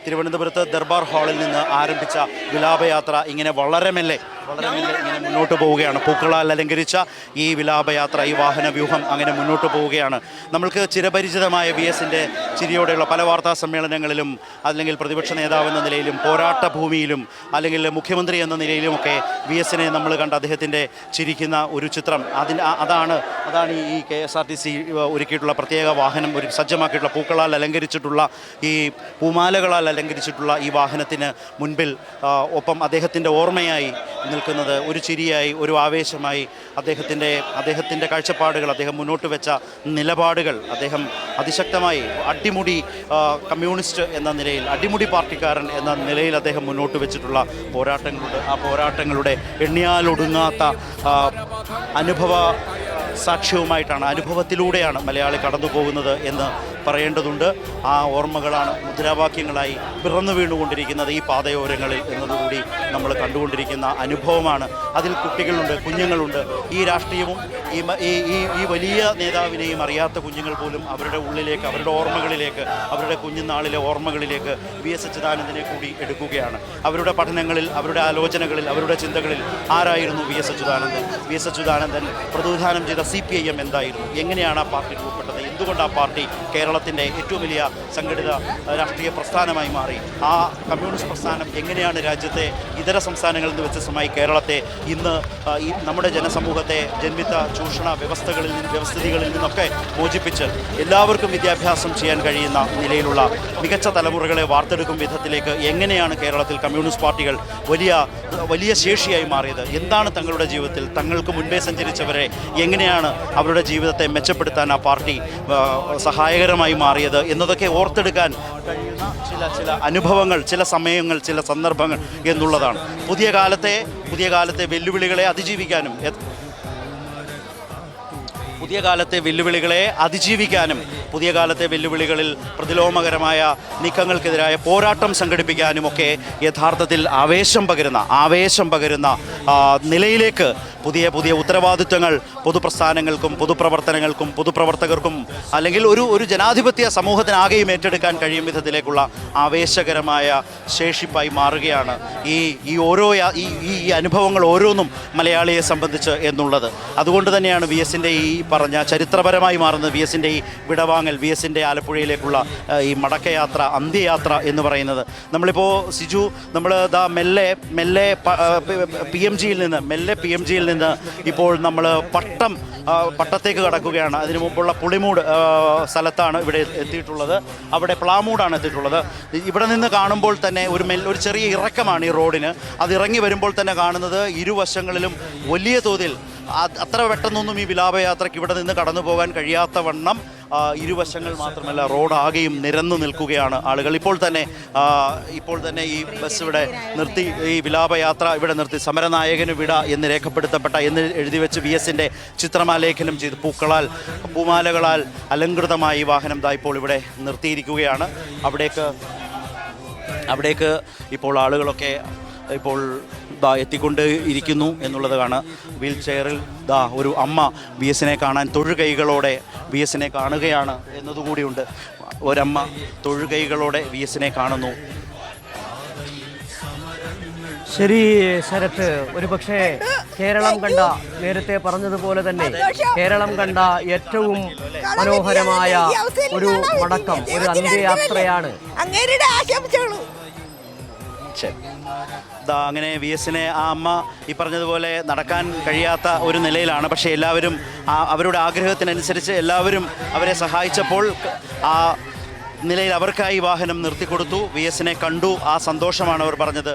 തിരുവനന്തപുരത്ത് ദർബാർ ഹാളിൽ നിന്ന് ആരംഭിച്ച വിലാപയാത്ര ഇങ്ങനെ വളരെ മെല്ലെ ഇങ്ങനെ മുന്നോട്ട് പോവുകയാണ്. പൂക്കളാൽ അലങ്കരിച്ച ഈ വിലാപയാത്ര, ഈ വാഹന വ്യൂഹം അങ്ങനെ മുന്നോട്ട് പോവുകയാണ്. നമ്മൾക്ക് ചിരപരിചിതമായ VSൻ്റെ ചിരിയോടെയുള്ള പല വാർത്താ സമ്മേളനങ്ങളിലും അല്ലെങ്കിൽ പ്രതിപക്ഷ നേതാവ് എന്ന നിലയിലും പോരാട്ട ഭൂമിയിലും അല്ലെങ്കിൽ മുഖ്യമന്ത്രി എന്ന നിലയിലുമൊക്കെ VSനെ നമ്മൾ കണ്ട അദ്ദേഹത്തിൻ്റെ ചിരിക്കുന്ന ഒരു ചിത്രം അതാണ് ഈ KSRTC ഒരുക്കിയിട്ടുള്ള പ്രത്യേക വാഹനം സജ്ജമാക്കിയിട്ടുള്ള പൂക്കളാൽ അലങ്കരിച്ചിട്ടുള്ള ഈ പൂമാലകളാൽ അലങ്കരിച്ചിട്ടുള്ള ഈ വാഹനത്തിന് മുൻപിൽ ഒപ്പം അദ്ദേഹത്തിൻ്റെ ഓർമ്മയായി നിൽക്കുന്നത് ഒരു ചിരിയായി, ഒരു ആവേശമായി അദ്ദേഹത്തിൻ്റെ കാഴ്ചപ്പാടുകൾ, അദ്ദേഹം മുന്നോട്ട് വെച്ച നിലപാടുകൾ, അദ്ദേഹം അതിശക്തമായി അടിമുടി കമ്മ്യൂണിസ്റ്റ് എന്ന നിലയിൽ, അടിമുടി പാർട്ടിക്കാരൻ എന്ന നിലയിൽ അദ്ദേഹം മുന്നോട്ട് വെച്ചിട്ടുള്ള പോരാട്ടങ്ങളുണ്ട്. ആ പോരാട്ടങ്ങളുടെ എണ്ണിയാലൊടുങ്ങാത്ത അനുഭവ സാക്ഷ്യവുമായിട്ടാണ്, അനുഭവത്തിലൂടെയാണ് മലയാളി കടന്നു പോകുന്നത് എന്ന് പറയേണ്ടതുണ്ട്. ആ ഓർമ്മകളാണ് മുദ്രാവാക്യങ്ങളായി പിറന്നു വീണുകൊണ്ടിരിക്കുന്നത് ഈ പാതയോരങ്ങളിൽ എന്നതുകൂടി നമ്മൾ കണ്ടുകൊണ്ടിരിക്കുന്ന അനുഭവമാണ്. അതിൽ കുട്ടികളുണ്ട്, കുഞ്ഞുങ്ങളുണ്ട്. ഈ രാഷ്ട്രീയവും ഈ വലിയ നേതാവിനെയും അറിയാത്ത കുഞ്ഞുങ്ങൾ പോലും അവരുടെ ഉള്ളിലേക്ക്, അവരുടെ ഓർമ്മകളിലേക്ക്, അവരുടെ കുഞ്ഞുനാളിലെ ഓർമ്മകളിലേക്ക് VS അച്യുതാനന്ദനെ കൂടി എടുക്കുകയാണ്. അവരുടെ പഠനങ്ങളിൽ, അവരുടെ ആലോചനകളിൽ, അവരുടെ ചിന്തകളിൽ ആരായിരുന്നു VS അച്യുതാനന്ദൻ? VS അച്യുതാനന്ദൻ പ്രതിനിധാനം ചെയ്ത CPIM എന്തായിരുന്നു? എങ്ങനെയാണ് ആ പാർട്ടി രൂപപ്പെട്ടത്? എന്തുകൊണ്ട് ആ പാർട്ടി കേരളത്തിൻ്റെ ഏറ്റവും വലിയ സംഘടിത രാഷ്ട്രീയ പ്രസ്ഥാനമായി മാറി? ആ കമ്മ്യൂണിസ്റ്റ് പ്രസ്ഥാനം എങ്ങനെയാണ് രാജ്യത്തെ ഇതര സംസ്ഥാനങ്ങളിൽ നിന്ന് വ്യത്യസ്തമായി കേരളത്തെ ഇന്ന് ഈ നമ്മുടെ ജനസമൂഹത്തെ ജന്മിത്ത ചൂഷണ വ്യവസ്ഥിതികളിൽ നിന്നൊക്കെ മോചിപ്പിച്ച് എല്ലാവർക്കും വിദ്യാഭ്യാസം ചെയ്യാൻ കഴിയുന്ന നിലയിലുള്ള മികച്ച തലമുറകളെ വാർത്തെടുക്കും വിധത്തിലേക്ക് എങ്ങനെയാണ് കേരളത്തിൽ കമ്മ്യൂണിസ്റ്റ് പാർട്ടികൾ വലിയ ശേഷിയായി മാറിയത്? എന്താണ് തങ്ങളുടെ ജീവിതത്തിൽ തങ്ങൾക്ക് മുൻപേ സഞ്ചരിച്ചവരെ എങ്ങനെയാണ് അവരുടെ ജീവിതത്തെ മെച്ചപ്പെടുത്താൻ ആ പാർട്ടി സഹായകരമായി മാറിയത് എന്നതൊക്കെ ഓർത്തെടുക്കാൻ കഴിയുന്ന ചില അനുഭവങ്ങൾ, ചില സമയങ്ങൾ, ചില സന്ദർഭങ്ങൾ എന്നുള്ളതാണ്. പുതിയ കാലത്തെ വെല്ലുവിളികളെ അതിജീവിക്കാനും പുതിയ കാലത്തെ വെല്ലുവിളികളിൽ പ്രതിലോമകരമായ നീക്കങ്ങൾക്കെതിരായ പോരാട്ടം സംഘടിപ്പിക്കാനുമൊക്കെ യഥാർത്ഥത്തിൽ ആവേശം പകരുന്ന നിലയിലേക്ക് പുതിയ ഉത്തരവാദിത്വങ്ങൾ പൊതുപ്രസ്ഥാനങ്ങൾക്കും പൊതുപ്രവർത്തനങ്ങൾക്കും പൊതുപ്രവർത്തകർക്കും അല്ലെങ്കിൽ ഒരു ജനാധിപത്യ സമൂഹത്തിനാകെയും ഏറ്റെടുക്കാൻ കഴിയും വിധത്തിലേക്കുള്ള ആവേശകരമായ ശേഷിപ്പായി മാറുകയാണ് ഈ അനുഭവങ്ങൾ ഓരോന്നും മലയാളിയെ സംബന്ധിച്ച് എന്നുള്ളത്. അതുകൊണ്ട് തന്നെയാണ് VSൻ്റെ ഈ പറഞ്ഞ ചരിത്രപരമായി മാറുന്നത് VSൻ്റെ ഈ വിടവാങ്ങൽ, VSൻ്റെ ആലപ്പുഴയിലേക്കുള്ള ഈ മടക്കയാത്ര, അന്ത്യയാത്ര എന്ന് പറയുന്നത്. നമ്മളിപ്പോൾ സിജു നമ്മൾ മെല്ലെ PMGയിൽ നിന്ന് ഇപ്പോൾ നമ്മൾ പട്ടത്തേക്ക് കടക്കുകയാണ്. അതിനു മുമ്പുള്ള പുളിമൂട് സ്ഥലത്താണ് ഇവിടെ എത്തിയിട്ടുള്ളത്. അവിടെ പ്ലാമൂടാണ് എത്തിയിട്ടുള്ളത്. ഇവിടെ നിന്ന് കാണുമ്പോൾ തന്നെ ഒരു ചെറിയ ഇറക്കമാണ് ഈ റോഡിന്. അത് ഇറങ്ങി വരുമ്പോൾ തന്നെ കാണുന്നത് ഇരുവശങ്ങളിലും വലിയ തോതിൽ അത്ര പെട്ടെന്നൊന്നും ഈ വിലാപയാത്രയ്ക്ക് ഇവിടെ നിന്ന് കടന്നു പോകാൻ കഴിയാത്ത വണ്ണം ഇരുവശങ്ങൾ മാത്രമല്ല റോഡാകെയും നിരന്നു നിൽക്കുകയാണ് ആളുകൾ. ഇപ്പോൾ തന്നെ ഈ ബസ് ഇവിടെ നിർത്തി, ഈ വിലാപയാത്ര ഇവിടെ നിർത്തി. സമരനായകന് വിട എന്ന് രേഖപ്പെടുത്തപ്പെട്ട എന്ന് എഴുതി വെച്ച് VSൻ്റെ ചിത്രമാലേഖനം ചെയ്ത് പൂമാലകളാൽ അലങ്കൃതമായി വാഹനം ഇപ്പോൾ ഇവിടെ നിർത്തിയിരിക്കുകയാണ്. അവിടേക്ക് ഇപ്പോൾ ആളുകളൊക്കെ എത്തിക്കൊണ്ട് ഇരിക്കുന്നു എന്നുള്ളതാണ്. വീൽ ചെയറിൽ ഒരു അമ്മ VSനെ കാണാൻ തൊഴുകൈകളോടെ VSനെ കാണുകയാണ് എന്നതുകൂടിയുണ്ട്. ഒരമ്മ തൊഴുകൈകളോടെ VSനെ കാണുന്നു. ശരി ശരത്ത്, ഒരുപക്ഷെ കേരളം കണ്ട, നേരത്തെ പറഞ്ഞതുപോലെ തന്നെ കേരളം കണ്ട ഏറ്റവും മനോഹരമായ ഒരു മടക്കം, ഒരു അന്ത്യയാത്രയാണ്. അങ്ങനെ VSനെ ആ അമ്മ ഈ പറഞ്ഞതുപോലെ നടക്കാൻ കഴിയാത്ത ഒരു നിലയിലാണ്. പക്ഷേ എല്ലാവരും അവരുടെ ആഗ്രഹത്തിനനുസരിച്ച് എല്ലാവരും അവരെ സഹായിച്ചപ്പോൾ ആ നിലയിൽ അവർക്കായി വാഹനം നിർത്തിക്കൊടുത്തു. VSനെ കണ്ടു. ആ സന്തോഷമാണ് അവർ പറഞ്ഞത്.